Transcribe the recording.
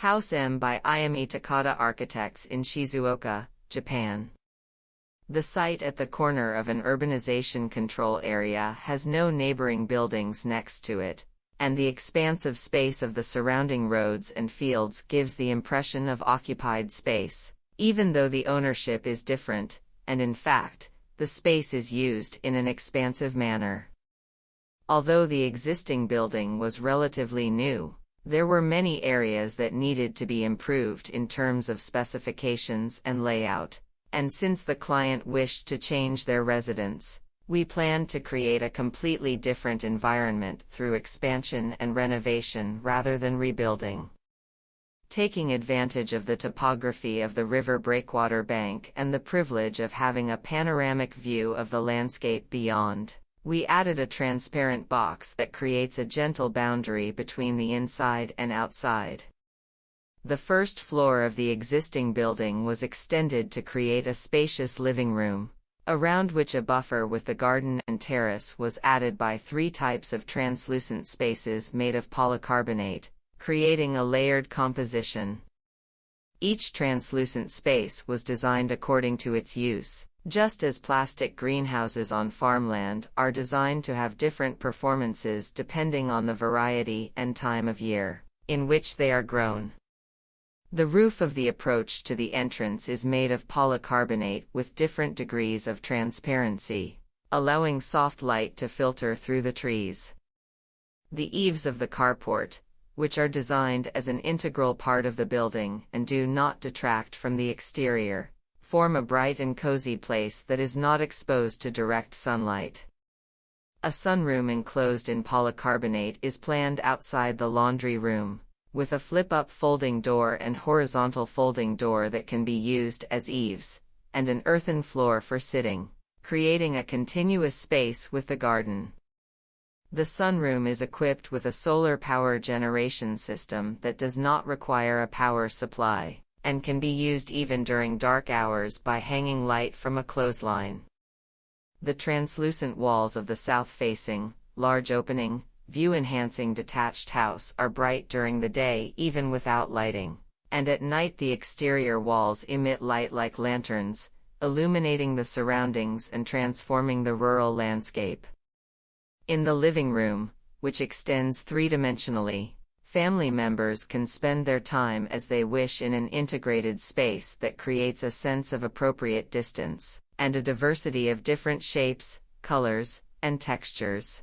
House M by Ayami Takada Architects in Shizuoka, Japan. The site at the corner of an urbanization control area has no neighboring buildings next to it, and the expansive space of the surrounding roads and fields gives the impression of occupied space, even though the ownership is different, and in fact, the space is used in an expansive manner. Although the existing building was relatively new, there were many areas that needed to be improved in terms of specifications and layout, and since the client wished to change their residence, we planned to create a completely different environment through expansion and renovation rather than rebuilding. Taking advantage of the topography of the river breakwater bank and the privilege of having a panoramic view of the landscape beyond, we added a transparent box that creates a gentle boundary between the inside and outside. The first floor of the existing building was extended to create a spacious living room, around which a buffer with the garden and terrace was added by 3 types of translucent spaces made of polycarbonate, creating a layered composition. Each translucent space was designed according to its use, just as plastic greenhouses on farmland are designed to have different performances depending on the variety and time of year in which they are grown. The roof of the approach to the entrance is made of polycarbonate with different degrees of transparency, allowing soft light to filter through the trees. The eaves of the carport, which are designed as an integral part of the building and do not detract from the exterior, form a bright and cozy place that is not exposed to direct sunlight. A sunroom enclosed in polycarbonate is planned outside the laundry room, with a flip-up folding door and horizontal folding door that can be used as eaves, and an earthen floor for sitting, creating a continuous space with the garden. The sunroom is equipped with a solar power generation system that does not require a power supply, and can be used even during dark hours by hanging light from a clothesline. The translucent walls of the south-facing, large opening, view-enhancing detached house are bright during the day even without lighting, and at night the exterior walls emit light like lanterns, illuminating the surroundings and transforming the rural landscape. In the living room, which extends 3-dimensionally, family members can spend their time as they wish in an integrated space that creates a sense of appropriate distance, and a diversity of different shapes, colors, and textures.